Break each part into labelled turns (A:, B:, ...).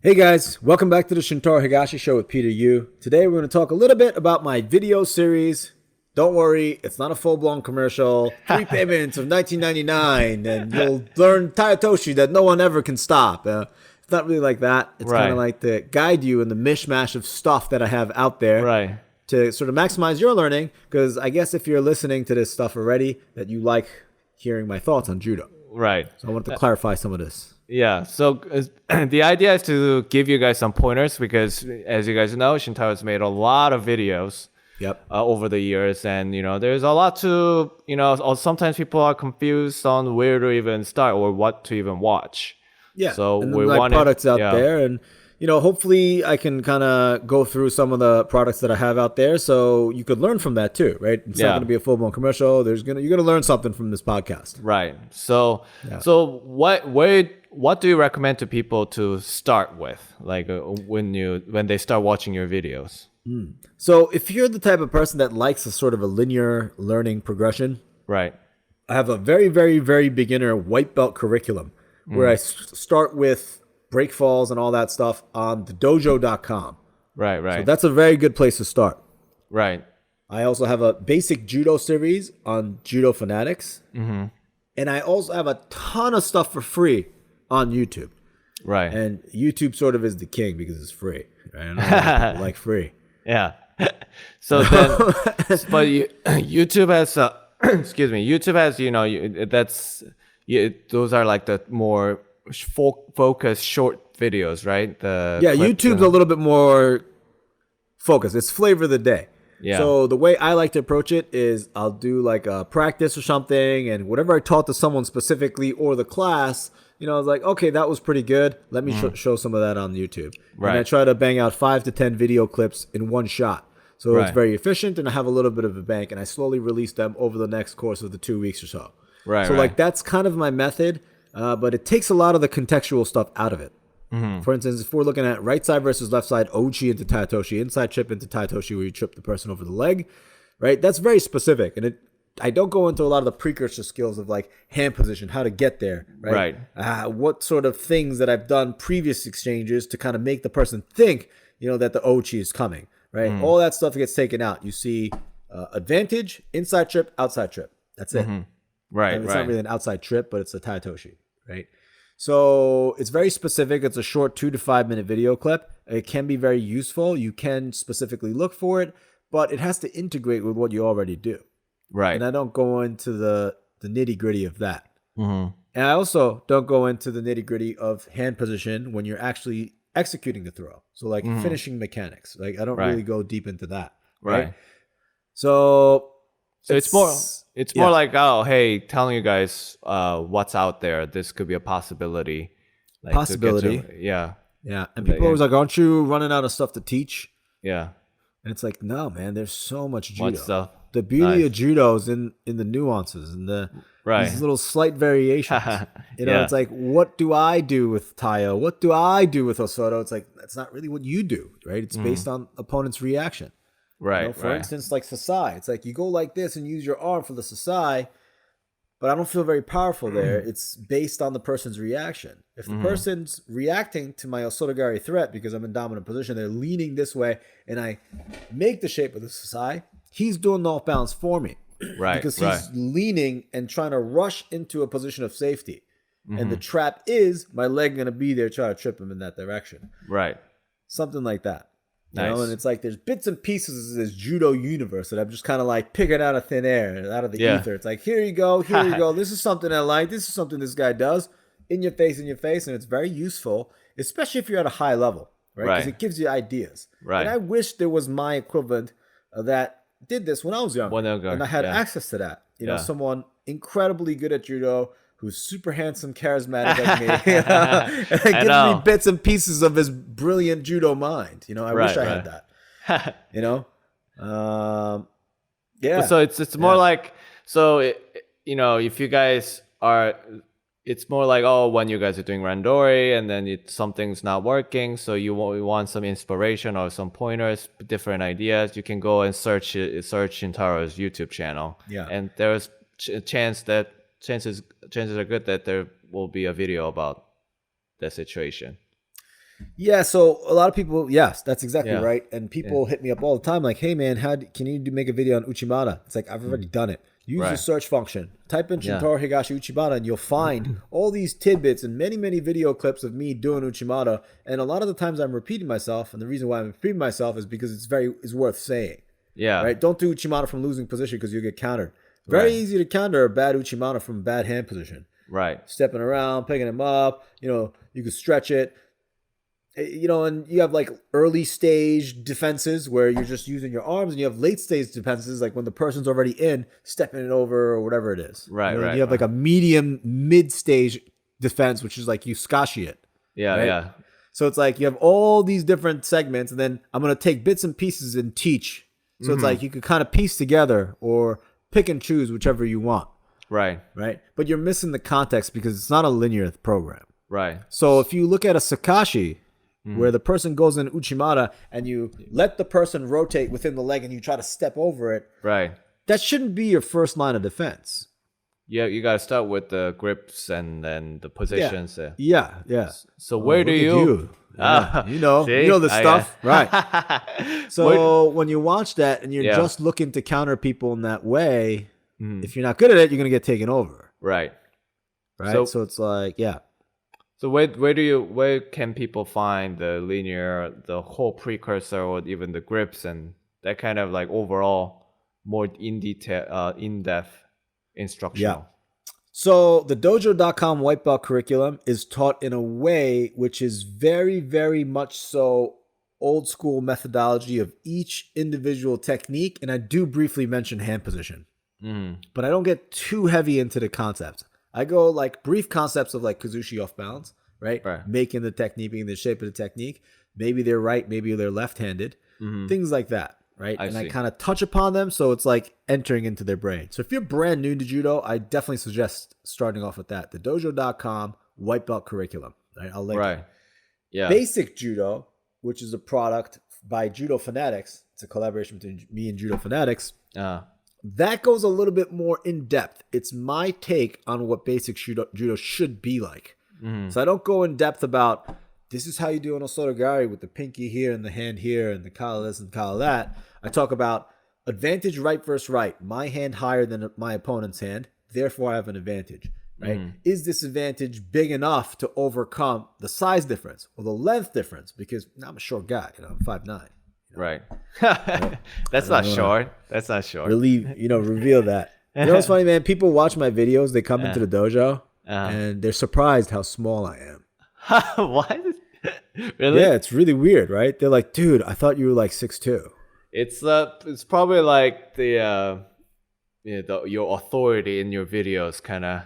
A: Hey guys, welcome back to the Shintaro Higashi Show with Peter Yu. Today we're going to talk a little bit about my video series. Don't worry, it's not a full-blown commercial. 3 payments of $19.99 and you'll learn Tayatoshi that no one ever can stop. It's not really like that. It's kind of
B: Right,
A: like to guide you in the mishmash of stuff that I have out there
B: right,
A: to sort of maximize your learning, because I guess if you're listening to this stuff already, that you like hearing my thoughts on judo.
B: right.
A: So I wanted to clarify some of this.
B: Yeah. So the idea is to give you guys some pointers because, as you guys know, Shintaro has made a lot of videos
A: Yep.
B: over the years, and there's a lot to or sometimes people are confused on where to even start or what to even watch.
A: Yeah,
B: So
A: and
B: we
A: then my
B: want
A: products out
B: yeah,
A: there, and hopefully I can kind of go through some of the products that I have out there, so you could learn from that too, right? It's not
B: Yeah.
A: going to be a full blown commercial. You're gonna learn something from this podcast.
B: right. So
A: Yeah.
B: so what do you recommend to people to start with, like when they start watching your videos?
A: So if you're the type of person that likes a sort of a linear learning progression,
B: Right.
A: I have a very, very, very beginner white belt curriculum where I start with break falls and all that stuff on the dojo.com.
B: Right. Right.
A: So that's a very good place to start.
B: right.
A: I also have a basic judo series on Judo Fanatics. And I also have a ton of stuff for free on YouTube.
B: Right.
A: And YouTube sort of is the king because it's free. Right? I know a lot of people like free.
B: Yeah. So then, but YouTube has, excuse me, YouTube has, those are like the more focused short videos, right? The
A: Yeah,
B: clip,
A: YouTube's a little bit more focused. It's flavor of the day.
B: Yeah.
A: So the way I like to approach it is I'll do like a practice or something, and whatever I taught to someone specifically or the class, I was like, okay, that was pretty good. Let me show some of that on YouTube.
B: Right.
A: And I try to bang out 5 to 10 video clips in one shot. So it's
B: Right.
A: very efficient, and I have a little bit of a bank, and I slowly release them over the next course of the 2 weeks or so.
B: Right,
A: So
B: right.
A: like that's kind of my method, but it takes a lot of the contextual stuff out of it. For instance, if we're looking at right side versus left side, Ochi into Taitoshi, inside trip into Taitoshi, where you trip the person over the leg, right? That's very specific, and I don't go into a lot of the precursor skills of like hand position, how to get there, right? What sort of things that I've done previous exchanges to kind of make the person think, that the Ochi is coming, right? All that stuff gets taken out. You see advantage, inside trip, outside trip. That's it.
B: Right.
A: And it's
B: Right.
A: not really an outside trip, but it's a Taitoshi, right? So it's very specific. It's a short 2 to 5 minute video clip. It can be very useful. You can specifically look for it, but it has to integrate with what you already do.
B: Right.
A: And I don't go into the nitty gritty of that.
B: Mm-hmm.
A: And I also don't go into the nitty gritty of hand position when you're actually executing the throw. So like finishing mechanics. Like I don't
B: Right.
A: really go deep into that.
B: Right.
A: So
B: So it's
A: yeah.
B: more like, oh, hey, telling you guys what's out there. This could be a possibility. Like, to get
A: Possibility.
B: yeah.
A: Yeah. And people are always like, aren't you running out of stuff to teach?
B: Yeah.
A: And it's like, no, man, there's so much judo.
B: What stuff?
A: The beauty
B: Nice.
A: of judo is in the nuances and
B: Right.
A: these little slight variations.
B: Yeah.
A: It's like, what do I do with Tayo? What do I do with Osoto? It's like, that's not really what you do, right? It's based on opponent's reaction.
B: Right.
A: For
B: right.
A: instance, like Sasai. It's like you go like this and use your arm for the Sasai, but I don't feel very powerful there. It's based on the person's reaction. If the person's reacting to my Osotogari threat because I'm in dominant position, they're leaning this way, and I make the shape of the Sasai, he's doing the off balance for me.
B: Right.
A: Because
B: right.
A: he's leaning and trying to rush into a position of safety. And the trap is my leg going to be there trying to trip him in that direction.
B: Right.
A: Something like that.
B: Nice.
A: And it's like there's bits and pieces of this judo universe that I'm just kind of like picking out of thin air, out of the
B: Yeah.
A: ether. It's like, here you go, here you go. This is something I like. This is something this guy does in your face, and it's very useful, especially if you're at a high level, right? Because
B: Right.
A: it gives you ideas.
B: Right.
A: And I wish there was my equivalent that did this when I was younger, and I had
B: yeah.
A: access to that.
B: Yeah.
A: Someone incredibly good at judo, who's super handsome, charismatic like me, and gives me
B: know.
A: bits and pieces of his brilliant judo mind. I wish I had that. Yeah.
B: So it's more like, so if you guys are, it's more like, oh, when you guys are doing randori and then something's not working, so you want some inspiration or some pointers, different ideas, you can go and search Shintaro's YouTube channel.
A: Yeah.
B: And there's chances are good that there will be a video about the situation.
A: Yeah, so a lot of people, yes, that's exactly
B: Yeah.
A: right. And people hit me up all the time like, hey, man, can you make a video on Uchimada? It's like, I've already done it. Use the
B: Right.
A: search function. Type in
B: Yeah.
A: Shintaro Higashi Uchimada, and you'll find all these tidbits and many, many video clips of me doing Uchimada. And a lot of the times I'm repeating myself. And the reason why I'm repeating myself is because it's worth saying.
B: Yeah.
A: Right? Don't do Uchimada from losing position because you'll get countered. Very
B: Right.
A: easy to counter a bad Uchimada from bad hand position.
B: Right.
A: Stepping around, picking him up, you can stretch it. And you have like early stage defenses where you're just using your arms, and you have late stage defenses like when the person's already in, stepping it over or whatever it is.
B: Right, right.
A: You have like a medium mid stage defense, which is like you skashi it.
B: Yeah,
A: right?
B: yeah.
A: So it's like you have all these different segments, and then I'm going to take bits and pieces and teach. So it's like you could kind of piece together or pick and choose whichever you want.
B: Right.
A: Right. But you're missing the context because it's not a linear program.
B: Right.
A: So if you look at a Sakashi, where the person goes in Uchimada and you let the person rotate within the leg and you try to step over it,
B: Right.
A: that shouldn't be your first line of defense.
B: Yeah, you gotta start with the grips and then the positions. Yeah.
A: Yeah.
B: So where do
A: Look at
B: you?
A: Yeah,
B: See?
A: you know the stuff, right? So when you watch that and you're just looking to counter people in that way, if you're not good at it, you're gonna get taken over.
B: Right.
A: Right. So it's like, yeah.
B: So where can people find the linear, the whole precursor, or even the grips and that kind of like overall more in-depth instructional?
A: Yeah. So the dojo.com white belt curriculum is taught in a way which is very, very much so old school methodology of each individual technique. And I do briefly mention hand position, but I don't get too heavy into the concepts. I go like brief concepts of like Kazushi off balance, right? Making the technique, being the shape of the technique. Maybe they're right, maybe they're left-handed. Things like that, right? I kind of touch upon them, so it's like entering into their brain. So if you're brand new to judo, I definitely suggest starting off with that. The dojo.com white belt curriculum. Right? I'll link it.
B: Yeah.
A: Basic Judo, which is a product by Judo Fanatics. It's a collaboration between me and Judo Fanatics. That goes a little bit more in depth. It's my take on what basic judo should be like. So I don't go in depth about this is how you do an osotogari with the pinky here and the hand here and the kala this and kala that. I talk about advantage right versus right. My hand higher than my opponent's hand. Therefore, I have an advantage. Right? Is this advantage big enough to overcome the size difference or the length difference? Because I'm a short guy. I'm 5'9".
B: Right. That's not short. That's not short.
A: Really, reveal that. You know what's funny, man? People watch my videos. They come into the dojo and they're surprised how small I am.
B: What? Really?
A: Yeah, it's really weird, right? They're like, dude, I thought you were like 6'2".
B: It's probably like your authority in your videos kind of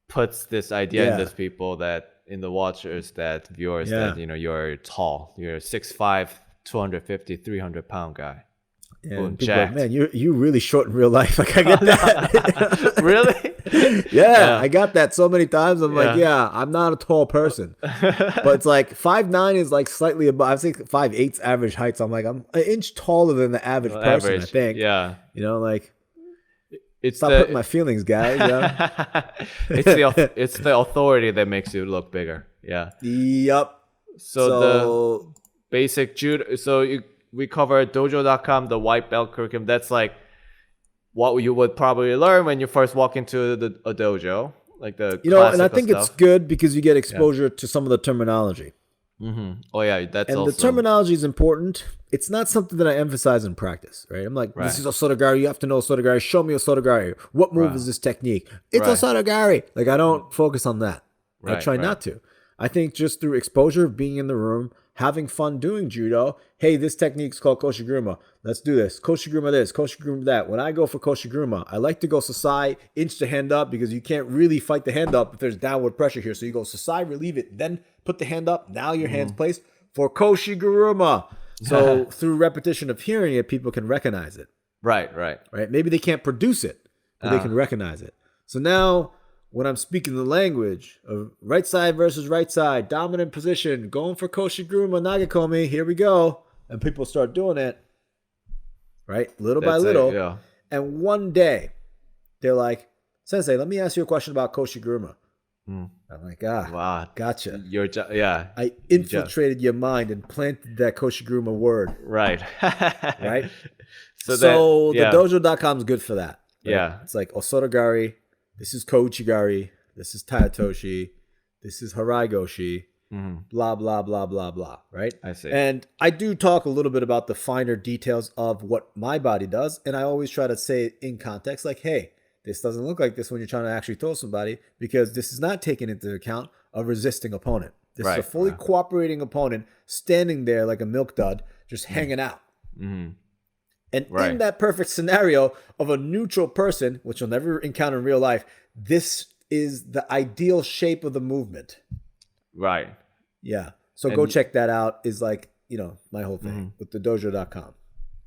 B: puts this idea in these people that in the watchers, that viewers, that you're tall, you're 6'5", 250, 300-pound guy.
A: And people are like, man, you really short in real life. Like, I get that.
B: Really?
A: Yeah, I got that so many times. I'm like, I'm not a tall person. But it's like 5'9" is like slightly above. I think 5'8's average height. So I'm like, I'm an inch taller than the average person, I think.
B: Yeah.
A: Like,
B: stop
A: hurting my feelings, guys.
B: It's the authority that makes you look bigger. Yeah.
A: Yep.
B: So the basic judo. So we covered dojo.com, the white belt curriculum. That's like what you would probably learn when you first walk into a dojo, like the
A: and I think it's good because you get exposure to some of the terminology.
B: Oh yeah, that's
A: and
B: also...
A: the terminology is important. It's not something that I emphasize in practice, right? I'm like, this is osotogari. You have to know osotogari. Show me osotogari. What move is this technique? It's osotogari. Like, I don't focus on that. I try not to. I think just through exposure, being in the room, having fun doing judo. Hey, this technique is called koshiguruma. Let's do this. Koshiguruma this, koshiguruma that. When I go for koshiguruma, I like to go sasai, inch the hand up, because you can't really fight the hand up if there's downward pressure here. So you go sasai, relieve it, then put the hand up. Now your hand's placed for koshiguruma. So through repetition of hearing it, people can recognize it. Right. Maybe they can't produce it, but they can recognize it. So now, when I'm speaking the language of right side versus right side, dominant position, going for koshiguruma, nagakomi, here we go. And people start doing it, right? Little by little. And one day, they're like, Sensei, let me ask you a question about koshiguruma. I'm like,
B: Wow.
A: gotcha.
B: Yeah.
A: I infiltrated your mind and planted that Koshiguruma word.
B: Right.
A: Right?
B: So
A: So
B: that,
A: the dojo.com is good for that. Right?
B: Yeah.
A: It's like Osotogari, this is Kouchigari, this is Taitoshi, this is Haraigoshi, blah, blah, blah, blah, blah. Right?
B: I see.
A: And I do talk a little bit about the finer details of what my body does. And I always try to say it in context, like, hey, this doesn't look like this when you're trying to actually throw somebody, because this is not taking into account a resisting opponent. This is a fully cooperating opponent standing there like a milk dud, just hanging out. And in that perfect scenario of a neutral person, which you'll never encounter in real life, this is the ideal shape of the movement.
B: Right.
A: Yeah. So go check that out, is like, my whole thing with the dojo.com.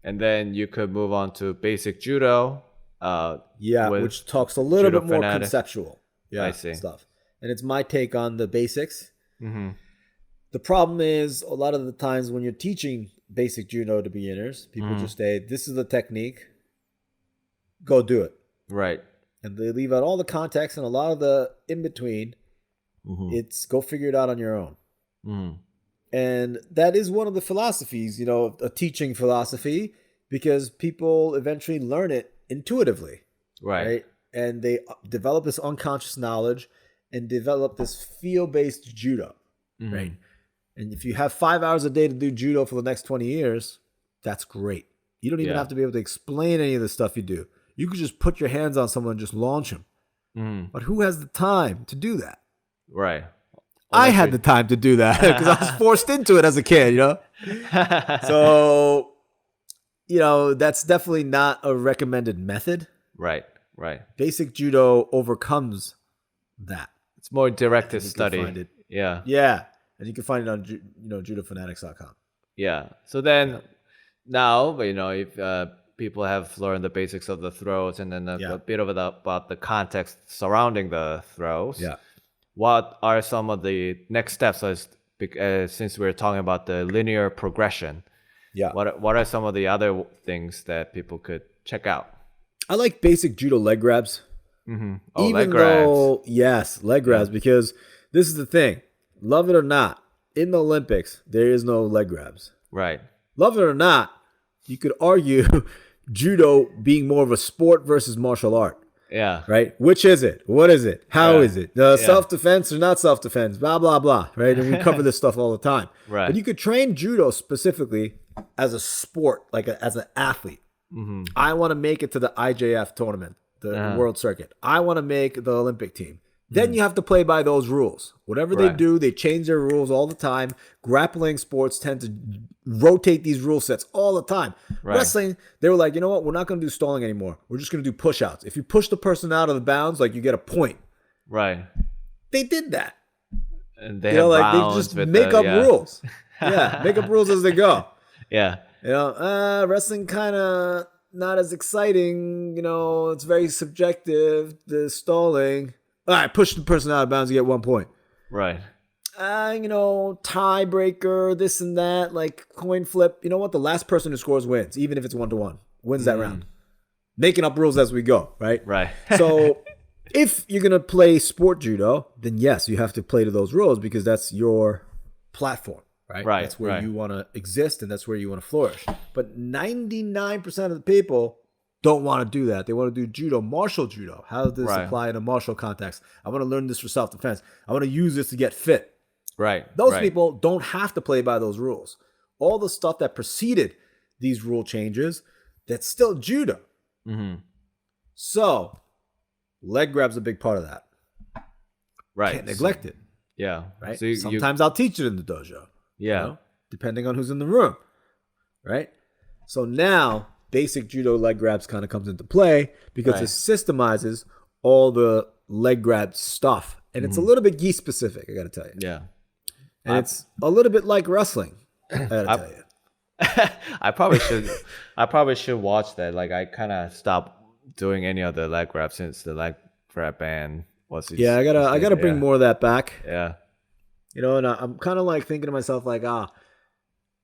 B: And then you could move on to basic judo.
A: Which talks a little bit more
B: fanatic.
A: Conceptual.
B: I see.
A: Stuff. And it's my take on the basics. The problem is, a lot of the times when you're teaching basic judo to beginners, people just say, this is the technique, go do it.
B: Right.
A: And they leave out all the context and a lot of the in-between. It's go figure it out on your own. And that is one of the philosophies, a teaching philosophy, because people eventually learn it intuitively. Right. And they develop this unconscious knowledge and develop this feel-based judo. Right. And if you have 5 hours a day to do judo for the next 20 years, that's great. You don't even have to be able to explain any of the stuff you do. You could just put your hands on someone and just launch them. But who has the time to do that?
B: Right.
A: I had the time to do that because I was forced into it as a kid, So, that's definitely not a recommended method.
B: Right.
A: Basic judo overcomes that.
B: It's more directed study. Yeah.
A: Yeah. And you can find it on, judofanatics.com.
B: Yeah. So then now, if people have learned the basics of the throws and then a bit of about the context surrounding the throws.
A: Yeah.
B: What are some of the next steps since we're talking about the linear progression?
A: Yeah.
B: What are some of the other things that people could check out?
A: I like basic judo leg grabs.
B: Oh, leg grabs.
A: Yes, leg grabs, because this is the thing. Love it or not, in the Olympics, there is no leg grabs.
B: Right.
A: Love it or not, you could argue judo being more of a sport versus martial art.
B: Yeah.
A: Right? Which is it? What is it? How is it? Self-defense or not self-defense? Blah, blah, blah. Right? And we cover this stuff all the time.
B: Right.
A: But you could train judo specifically as a sport, like as an athlete. I want to make it to the IJF tournament, the world circuit. I want to make the Olympic team. Then you have to play by those rules. Whatever they do, they change their rules all the time. Grappling sports tend to rotate these rule sets all the time. Right. Wrestling, they were like, you know what? We're not going to do stalling anymore. We're just going to do push-outs. If you push the person out of the bounds, you get a point.
B: Right.
A: They did that.
B: And they have rounds
A: they just
B: with
A: make up rules. Make up rules as they go.
B: Yeah.
A: Wrestling kind of not as exciting. It's very subjective, the stalling. All right, push the person out of bounds, you get 1 point.
B: Right.
A: Tiebreaker, this and that, like coin flip. You know what? The last person who scores wins, even if it's 1-1. Wins that round. Making up rules as we go, right?
B: Right.
A: So if you're going to play sport judo, then yes, you have to play to those rules because that's your platform, right? That's where you want to exist and that's where you want to flourish. But 99% of the people don't want to do that. They want to do judo, martial judo. How does this apply in a martial context? I want to learn this for self-defense. I want to use this to get fit.
B: Right.
A: Those people don't have to play by those rules. All the stuff that preceded these rule changes, that's still judo. So, leg grab's a big part of that.
B: Right.
A: Can't neglect it.
B: Yeah.
A: Right.
B: So
A: sometimes I'll teach it in the dojo.
B: Yeah.
A: Depending on who's in the room. Right. So now basic judo leg grabs kind of comes into play because it systemizes all the leg grab stuff. And it's a little bit gi specific, I got to tell you.
B: Yeah.
A: And it's a little bit like wrestling, I got to tell you.
B: I probably should watch that. Like I kind of stopped doing any of the leg grabs since the leg grab ban was.
A: I gotta bring more of that back.
B: Yeah.
A: And I'm kind of like thinking to myself, like,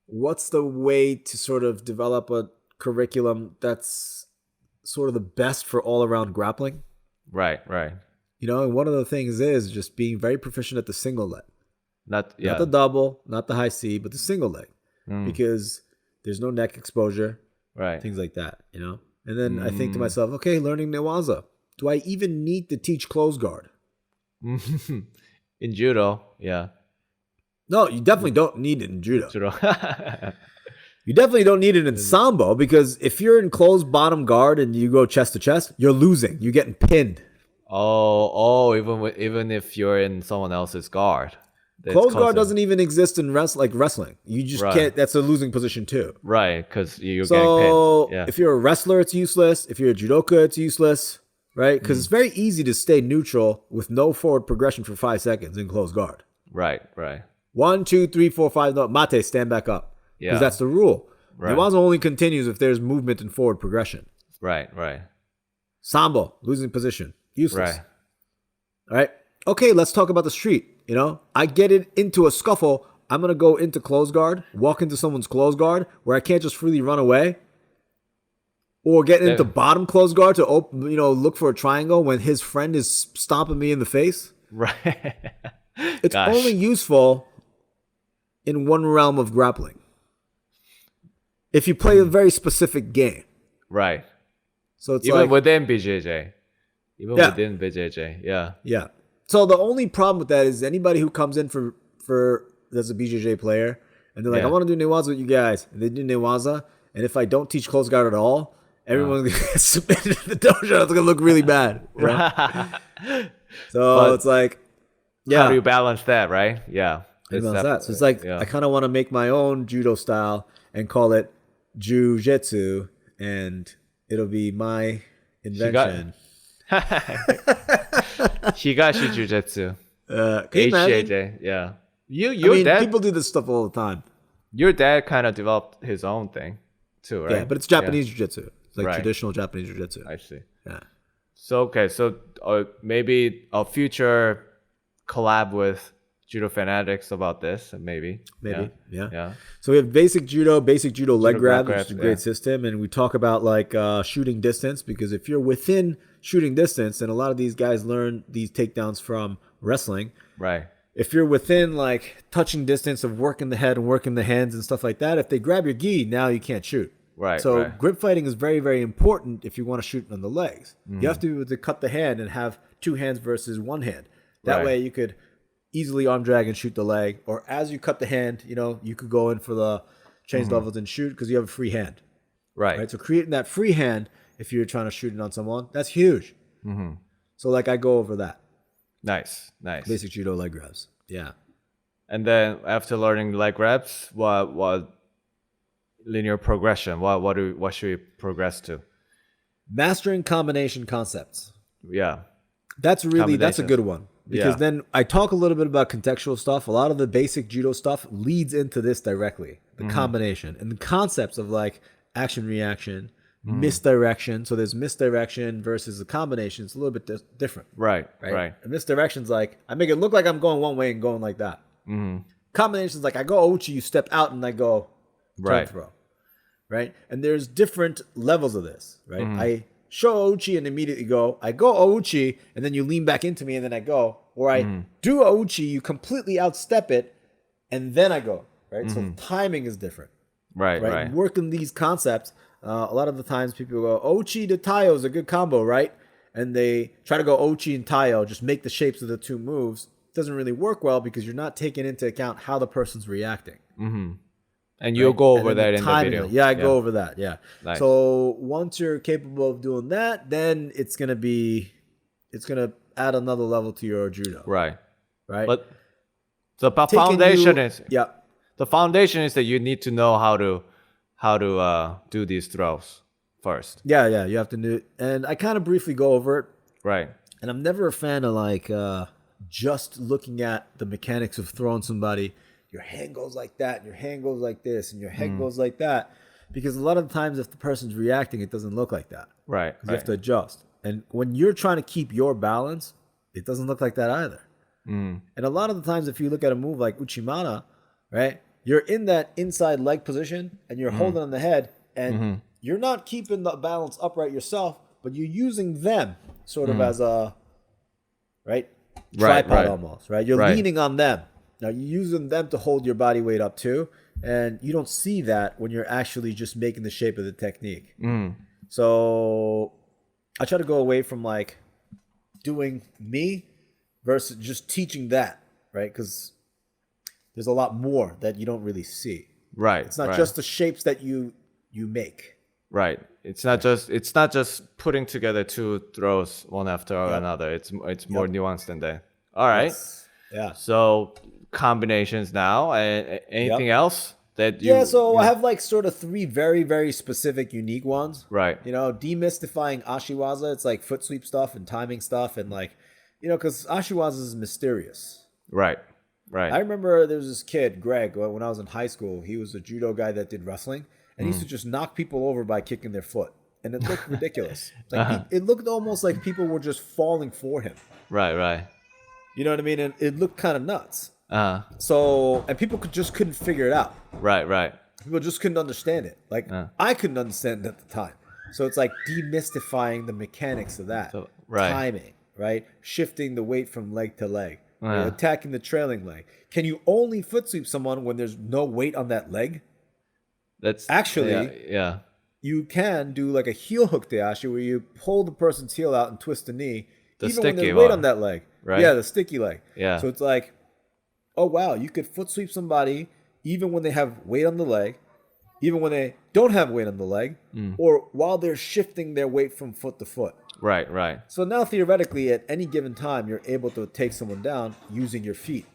A: what's the way to sort of develop a curriculum that's sort of the best for all around grappling?
B: Right.
A: You know, and one of the things is just being very proficient at the single leg.
B: Not
A: Not the double, not the high C, but the single leg. Because there's no neck exposure.
B: Right.
A: Things like that, you know? And then I think to myself, okay, learning Newaza. Do I even need to teach close guard?
B: In judo, yeah.
A: No, you definitely don't need it in judo.
B: Judo.
A: You definitely don't need it in sambo because if you're in closed bottom guard and you go chest to chest, you're losing. You're getting pinned.
B: Even if you're in someone else's guard.
A: Closed guard doesn't even exist in wrestling. You just can't. That's a losing position too.
B: Right, because you're
A: so
B: getting pinned. Yeah.
A: If you're a wrestler, it's useless. If you're a judoka, it's useless. Right? Because it's very easy to stay neutral with no forward progression for 5 seconds in closed guard.
B: Right.
A: 1, 2, 3, 4, 5. No, mate, stand back up.
B: Yeah.
A: Because that's the rule.
B: Right.
A: Newaza only continues if there's movement and forward progression.
B: Right.
A: Sambo, losing position. Useless.
B: Right.
A: All right. Okay, let's talk about the street. You know, I get it into a scuffle. I'm going to go into close guard, walk into someone's close guard where I can't just freely run away. Or get into bottom close guard to open, look for a triangle when his friend is stomping me in the face.
B: Right.
A: It's only useful in one realm of grappling. If you play a very specific game.
B: Right.
A: So it's
B: even within BJJ. Within BJJ. Yeah.
A: Yeah. So the only problem with that is anybody who comes in for that's a BJJ player and they're like, I want to do Newaza with you guys. And they do Newaza. And if I don't teach close guard at all, everyone's going to get submitted to the dojo. It's going to look really bad. You know? So it's like,
B: how do you balance that, right? Yeah.
A: So it's like, I kind of want to make my own judo style and call it Jiu-Jitsu, and it'll be my invention.
B: Higashi Jiu-Jitsu.
A: HJJ.
B: Yeah. Your dad,
A: people do this stuff all the time.
B: Your dad kind of developed his own thing too, right?
A: Yeah, but it's Japanese Jiu-Jitsu. It's like traditional Japanese Jiu-Jitsu.
B: I see.
A: Yeah.
B: So maybe a future collab with Judo Fanatics about this, maybe.
A: Yeah. So we have basic judo leg grab, which is a great system, and we talk about like shooting distance, because if you're within shooting distance, and a lot of these guys learn these takedowns from wrestling,
B: right?
A: If you're within like touching distance of working the head and working the hands and stuff like that, if they grab your gi, now you can't shoot.
B: Right.
A: So grip fighting is very, very important if you want to shoot on the legs. You have to be able to cut the hand and have two hands versus one hand. That way you could easily arm drag and shoot the leg, or as you cut the hand, you could go in for the change levels and shoot because you have a free hand. Right. So creating that free hand, if you're trying to shoot it on someone, that's huge. So like I go over that.
B: Nice.
A: Basic judo leg grabs. Yeah.
B: And then after learning leg grabs, what linear progression? What should we progress to?
A: Mastering combination concepts.
B: Yeah.
A: That's a good one. Because then I talk a little bit about contextual stuff. A lot of the basic judo stuff leads into this directly. The combination and the concepts of like action reaction, misdirection. So there's misdirection versus the combination. It's a little bit different. Right. And misdirection's like I make it look like I'm going one way and going like that. Combination's like I go Ouchi, you step out, and I go turn throw. Right. And there's different levels of this. Right. I show Ouchi and immediately go. I go Ouchi and then you lean back into me and then I go. Or I do Ouchi, you completely outstep it, and then I go. Right. So the timing is different. Right. Working these concepts. A lot of the times people go, Ouchi to Taio is a good combo, right? And they try to go Ouchi and Taio, just make the shapes of the two moves. It doesn't really work well because you're not taking into account how the person's reacting.
B: And you'll go over that in the video.
A: Yeah, I go over that. Yeah. Nice. So once you're capable of doing that, then it's gonna add another level to your judo. Right.
B: But the foundation is that you need to know how to do these throws first.
A: Yeah. You have to do it. And I kind of briefly go over it.
B: Right.
A: And I'm never a fan of like just looking at the mechanics of throwing somebody. Your hand goes like that, and your hand goes like this, and your head goes like that. Because a lot of the times if the person's reacting, it doesn't look like that.
B: Right.
A: You have to adjust. And when you're trying to keep your balance, it doesn't look like that either. And a lot of the times if you look at a move like Uchimada, right, you're in that inside leg position, and you're holding on the head, and you're not keeping the balance upright yourself, but you're using them sort of as a right?
B: Right,
A: Tripod
B: right.
A: almost, right? You're
B: Right.
A: leaning on them. Now you're using them to hold your body weight up too, and you don't see that when you're actually just making the shape of the technique. So I try to go away from like doing me versus just teaching that, right? Because there's a lot more that you don't really see.
B: Right.
A: It's not
B: right.
A: just the shapes that you make.
B: Right. It's not just putting together two throws one after another. It's more nuanced than that. All right.
A: Yes. Yeah.
B: So combinations now. And anything else that you?
A: Yeah. So I have like sort of three very, very specific, unique ones.
B: Right.
A: You know, demystifying Ashiwaza. It's like foot sweep stuff and timing stuff, and like, you know, because Ashiwaza is mysterious.
B: Right. Right.
A: I remember there was this kid, Greg, when I was in high school. He was a judo guy that did wrestling, and he used to just knock people over by kicking their foot, and it looked ridiculous. Like it looked almost like people were just falling for him.
B: Right. Right.
A: You know what I mean? And it looked kind of nuts.
B: Uh.
A: So, and people just couldn't figure it out.
B: Right. Right.
A: People just couldn't understand it. Like I couldn't understand it at the time. So it's like demystifying the mechanics of that.
B: So, right.
A: Timing, right? Shifting the weight from leg to leg. Attacking the trailing leg. Can you only foot sweep someone when there's no weight on that leg?
B: That's
A: Actually,
B: yeah.
A: you can do like a heel hook dayashi where you pull the person's heel out and twist the knee,
B: The
A: even when
B: sticky
A: there's weight
B: one,
A: on that leg.
B: right?
A: Yeah, the sticky leg.
B: Yeah.
A: So it's like, oh wow, you could foot sweep somebody even when they have weight on the leg, even when they don't have weight on the leg, or while they're shifting their weight from foot to foot.
B: Right. Right.
A: So now theoretically, at any given time, you're able to take someone down using your feet.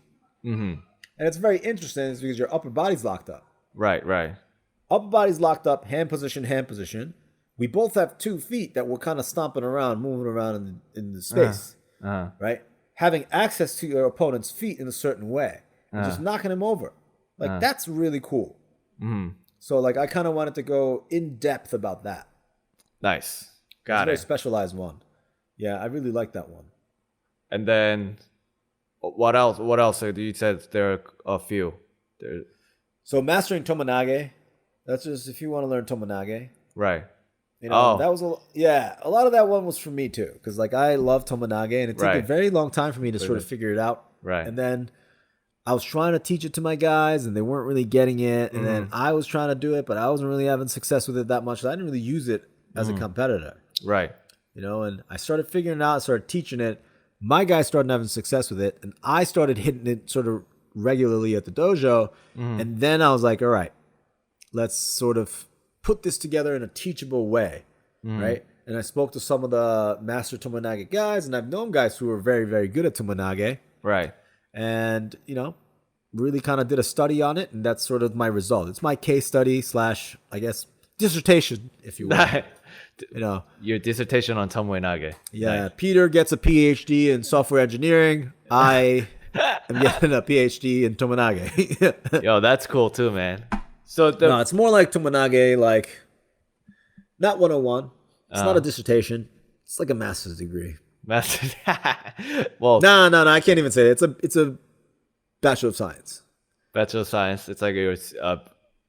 A: And it's very interesting is because your upper body's locked up.
B: Right. Right.
A: Upper body's locked up, hand position, hand position. We both have 2 feet that we're kind of stomping around, moving around in the space, right? Having access to your opponent's feet in a certain way, and just knocking him over. Like, that's really cool. So, like, I kind of wanted to go in depth about that.
B: Nice.
A: It's a very specialized one. Yeah, I really like that one.
B: And then, what else? What else? You said there are a few.
A: So, mastering Tomoenage. That's just if you want to learn Tomoenage.
B: Right.
A: You know, that was a lot of that one was for me too, because like I love Tomoenage, and it took a very long time for me to sort of figure it out.
B: Right.
A: And then I was trying to teach it to my guys, and they weren't really getting it. And then I was trying to do it, but I wasn't really having success with it that much. So I didn't really use it as a competitor.
B: Right.
A: You know, and I started figuring it out, started teaching it. My guys started having success with it, and I started hitting it sort of regularly at the dojo. And then I was like, all right, let's sort of put this together in a teachable way, right? And I spoke to some of the master Tomoenage guys, and I've known guys who are very, very good at Tomoenage.
B: Right.
A: And, you know, really kind of did a study on it, and that's sort of my result. It's my case study / I guess, dissertation, if you will. You know,
B: your dissertation on Tomoenage.
A: Yeah,
B: Nice.
A: Peter gets a PhD in software engineering. I am getting a PhD in Tomoenage.
B: Yo, that's cool too, man. So
A: No, it's more like Tomoenage, like not 101. It's not a dissertation. It's like a master's degree.
B: Well,
A: No, I can't even say it. It's a Bachelor of Science.
B: Bachelor of Science. It's like your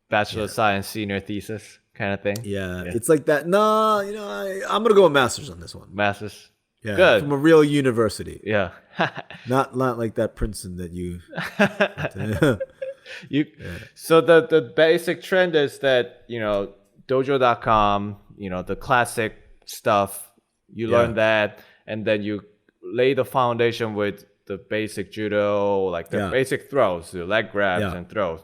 B: Bachelor of Science senior thesis kind of thing.
A: Yeah, it's like that. No, you know, I'm gonna go with masters on this one.
B: Masters.
A: Yeah,
B: Good.
A: from a real university.
B: Yeah.
A: Not like that Princeton that you.
B: So the basic trend is that, you know, dojo.com, you know, the classic stuff, you learn that, and then you lay the foundation with the basic judo, like the basic throws, the leg grabs and throws.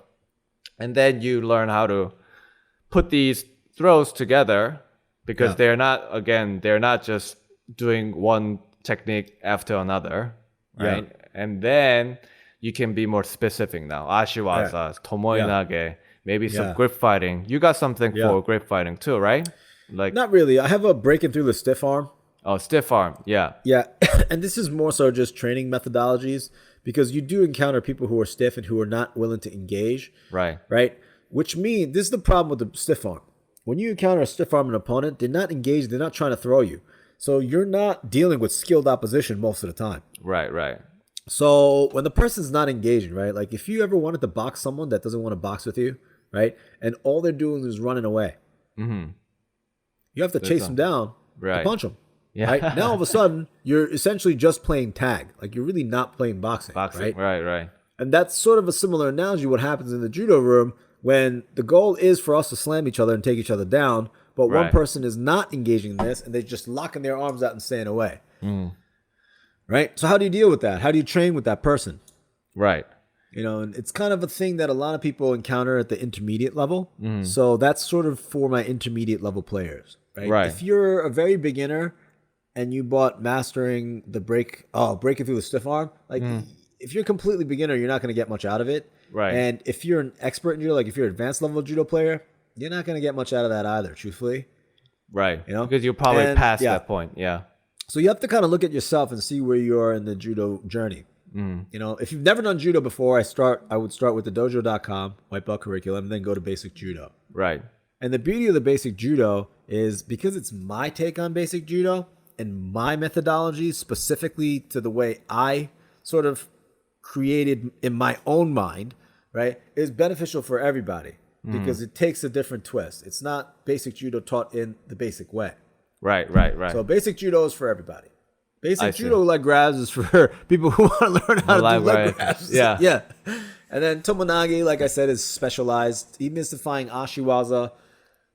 B: And then you learn how to put these throws together, because they're not just doing one technique after another, right? And then you can be more specific now. Ashiwaza, Tomoenage, maybe some grip fighting. You got something for grip fighting too, right? Like,
A: not really. I have a breaking through the stiff arm.
B: Oh, stiff arm. Yeah.
A: Yeah. And this is more so just training methodologies, because you do encounter people who are stiff and who are not willing to engage.
B: Right.
A: Right. Which means this is the problem with the stiff arm. When you encounter a stiff arm opponent, they're not engaged. They're not trying to throw you. So you're not dealing with skilled opposition most of the time.
B: Right.
A: So when the person's not engaging, right? Like if you ever wanted to box someone that doesn't want to box with you, right? And all they're doing is running away. You have to chase them down to punch them.
B: Yeah.
A: Right? Now all of a sudden, you're essentially just playing tag. Like you're really not playing boxing.
B: Boxing.
A: Right?
B: Right.
A: And that's sort of a similar analogy what happens in the judo room when the goal is for us to slam each other and take each other down, but one
B: Right.
A: person is not engaging in this and they're just locking their arms out and staying away. Right? So how do you deal with that? How do you train with that person?
B: Right.
A: You know, and it's kind of a thing that a lot of people encounter at the intermediate level. So that's sort of for my intermediate level players, right?
B: Right.
A: If you're a very beginner and you bought mastering the breaking through the stiff arm, like if you're completely beginner, you're not going to get much out of it.
B: Right.
A: And if you're an expert in judo, like if you're an advanced level judo player, you're not going to get much out of that either, truthfully.
B: Right.
A: You know?
B: Because you're probably
A: And,
B: past
A: yeah.
B: that point. Yeah.
A: So you have to kind of look at yourself and see where you are in the judo journey. You know, if you've never done judo before, I would start with the dojo.com, white belt curriculum, and then go to basic judo.
B: Right.
A: And the beauty of the basic judo is because it's my take on basic judo and my methodology specifically to the way I sort of created in my own mind, right, is beneficial for everybody because it takes a different twist. It's not basic judo taught in the basic way.
B: Right.
A: So basic judo is for everybody.
B: I
A: Basic
B: see.
A: judo leg grabs is for people who want to learn how to do leg
B: Right.
A: grabs.
B: Yeah.
A: Yeah. And then Tomoenage, like I said, is specialized. Demystifying Ashiwaza,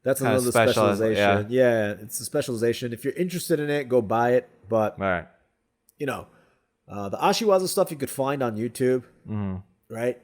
A: that's
B: Kinda
A: another
B: specialized,
A: specialization. Yeah, it's a specialization. If you're interested in it, go buy it. But,
B: Right.
A: you know, the Ashiwaza stuff you could find on YouTube, right?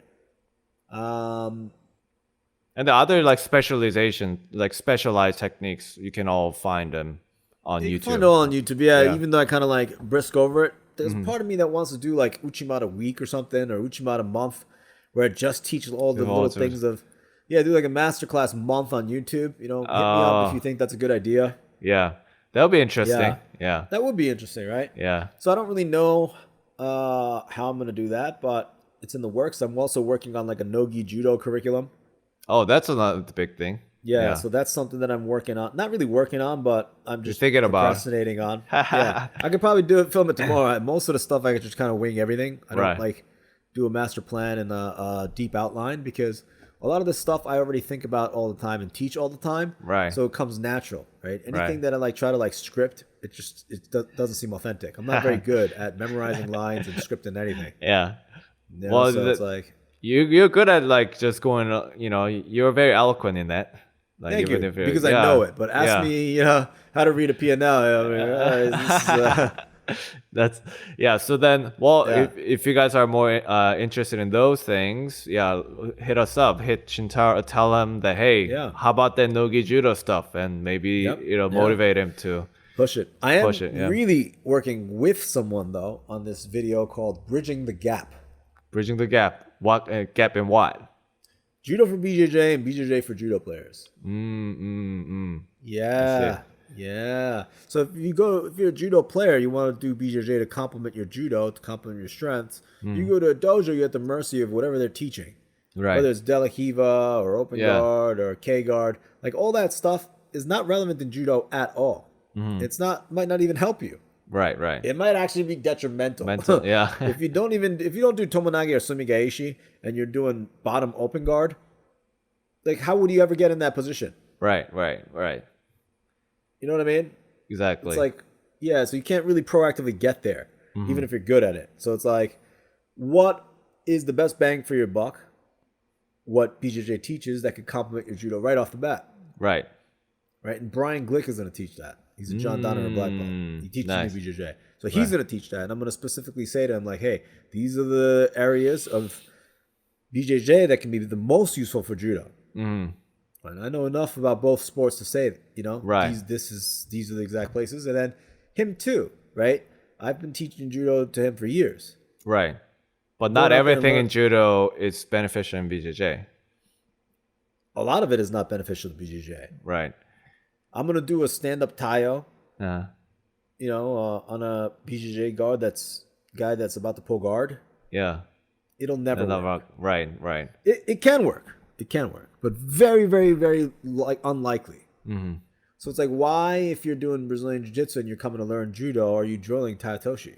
B: And the other like specialization, like specialized techniques, you can all find them on
A: You
B: YouTube.
A: can find it all on YouTube. Yeah,
B: Yeah.
A: even though I kind of like brisk over it, there's part of me that wants to do like Uchimada week or something, or Uchimada month, where I just teach all the little
B: all sorts.
A: things of, do like a masterclass month on YouTube. You know, hit me up if you think that's a good idea.
B: Yeah. That'll be interesting. Yeah.
A: That would be interesting, right?
B: Yeah.
A: So I don't really know how I'm going to do that, but it's in the works. I'm also working on like a Nogi Judo curriculum.
B: Oh, that's another big thing.
A: Yeah, so that's something that I'm working on. Not really working on, but I'm just
B: thinking about it.
A: procrastinating on. Yeah, I could probably film it tomorrow. Most of the stuff I could just kind of wing everything. I don't
B: Right.
A: like do a master plan and a deep outline because a lot of this stuff I already think about all the time and teach all the time.
B: Right.
A: So it comes natural, right? Anything
B: Right.
A: that I like try to like script, it doesn't seem authentic. I'm not very good at memorizing lines and scripting anything.
B: Yeah.
A: You know?
B: Well,
A: So it's like.
B: You're good at like just going, you're very eloquent in that. Like,
A: Thank you,
B: even if you're-
A: because I know it. But ask me, how to read a P&L. I mean,
B: That's So then, if you guys are more interested in those things, hit us up. Hit Shintaro. Tell him that how about that Nogi Judo stuff, and maybe motivate him to
A: push it. I am
B: yeah.
A: really working with someone though on this video called "Bridging the Gap."
B: Bridging the gap. What gap in what?
A: Judo for BJJ and BJJ for judo players. Yeah. So if you're a judo player, you want to do BJJ to complement your judo, to complement your strengths. You go to a dojo, you're at the mercy of whatever they're teaching.
B: Right.
A: Whether it's Delahiva or open guard or K guard, like all that stuff is not relevant in judo at all. It's might not even help you.
B: Right.
A: It might actually be detrimental.
B: Yeah.
A: if you don't do Tomoenage or Sumigaeshi and you're doing bottom open guard, like how would you ever get in that position?
B: Right.
A: You know what I mean?
B: Exactly.
A: It's like, so you can't really proactively get there, even if you're good at it. So it's like, what is the best bang for your buck? What BJJ teaches that could complement your judo right off the bat.
B: Right.
A: And Brian Glick is going to teach that. He's a John Donner black belt. He teaches me BJJ. So he's going to teach that. And I'm going to specifically say to him, like, hey, these are the areas of BJJ that can be the most useful for judo. And I know enough about both sports to say, these are the exact places. And then him too, right? I've been teaching judo to him for years.
B: Right. But not everything in judo is beneficial in BJJ.
A: A lot of it is not beneficial to BJJ.
B: Right.
A: I'm going to do a stand-up tayo,
B: Yeah.
A: on a BJJ guard guy that's about to pull guard.
B: Yeah.
A: It'll never work.
B: Right.
A: It can work. It can work. But very, very, very unlikely. So it's like, why, if you're doing Brazilian Jiu-Jitsu and you're coming to learn Judo, are you drilling Taitoshi?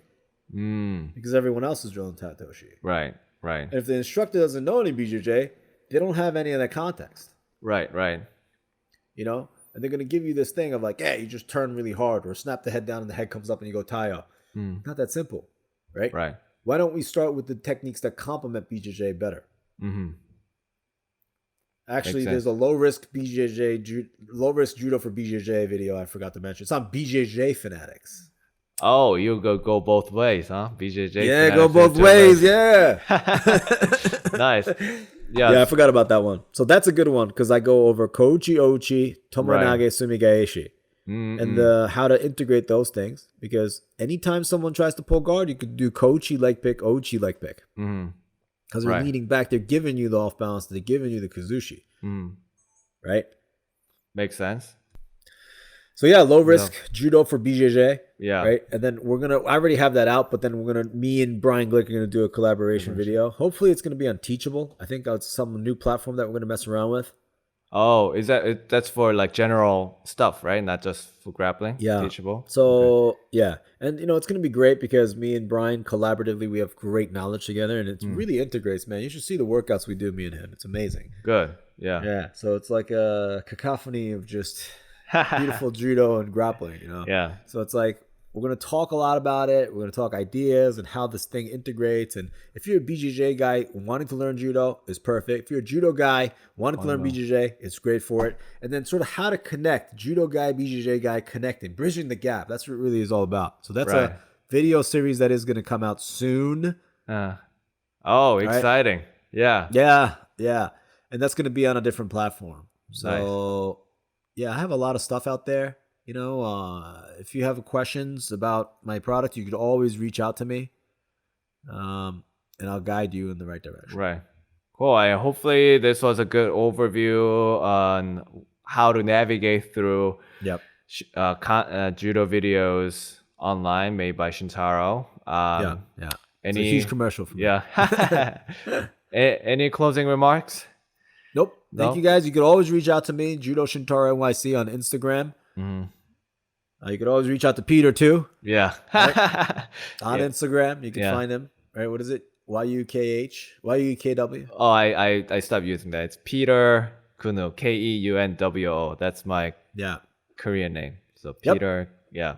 A: Because everyone else is drilling Taitoshi.
B: Right.
A: And if the instructor doesn't know any BJJ, they don't have any of that context.
B: Right.
A: and they're gonna give you this thing of like, yeah, you just turn really hard, or snap the head down and the head comes up and you go tayo. Not that simple, right?
B: Right.
A: Why don't we start with the techniques that complement BJJ better? Actually, there's a low risk judo for BJJ video I forgot to mention. It's on BJJ Fanatics.
B: Oh, you go both ways, huh? BJJ.
A: Yeah, go both ways. Yeah.
B: Nice.
A: Yeah, I forgot about that one. So that's a good one because I go over Kouchi Ochi, Tomoenage, Sumigaeshi, and how to integrate those things. Because anytime someone tries to pull guard, you could do Kouchi leg pick, Ochi leg pick. Because they're leaning back, they're giving you the off balance, they're giving you the Kazushi. Right?
B: Makes sense.
A: So yeah, low risk judo for BJJ.
B: Yeah.
A: Right. And then I already have that out, but then me and Brian Glick are gonna do a collaboration video. Hopefully it's gonna be on Teachable. I think that's some new platform that we're gonna mess around with.
B: Oh, that's for like general stuff, right? Not just for grappling.
A: Yeah.
B: Teachable.
A: So yeah. And it's gonna be great because me and Brian collaboratively we have great knowledge together and it really integrates, man. You should see the workouts we do, me and him. It's amazing.
B: Good. Yeah.
A: Yeah. So it's like a cacophony of just beautiful judo and grappling,
B: Yeah.
A: So it's like we're going to talk a lot about it. We're going to talk ideas and how this thing integrates. And if you're a BJJ guy wanting to learn judo, it's perfect. If you're a judo guy wanting to learn BJJ, it's great for it. And then sort of how to connect judo guy, BJJ guy, connecting, bridging the gap. That's what it really is all about. So that's a video series that is going to come out soon.
B: Exciting. Yeah.
A: Yeah. And that's going to be on a different platform. So yeah, I have a lot of stuff out there. If you have questions about my product, you could always reach out to me, and I'll guide you in the right direction.
B: Right. Cool. Hopefully this was a good overview on how to navigate through judo videos online made by Shintaro.
A: Yeah. It's a huge commercial for me.
B: Yeah. Any closing remarks?
A: Nope. Thank you guys. You could always reach out to me, Judo Shintaro NYC on Instagram. You could always reach out to Peter too.
B: Yeah.
A: Right? On Instagram, you can find him. Right? What is it? YUKW?
B: Oh, I stopped using that. It's Peter Kuno, KEUNWO. That's my Korean name. So Peter. Yeah.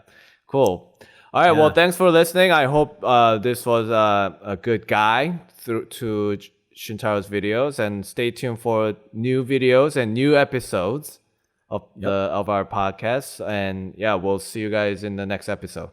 B: Cool. All right. Well, thanks for listening. I hope this was a good guide to Shintaro's videos, and stay tuned for new videos and new episodes of our podcast. And we'll see you guys in the next episode.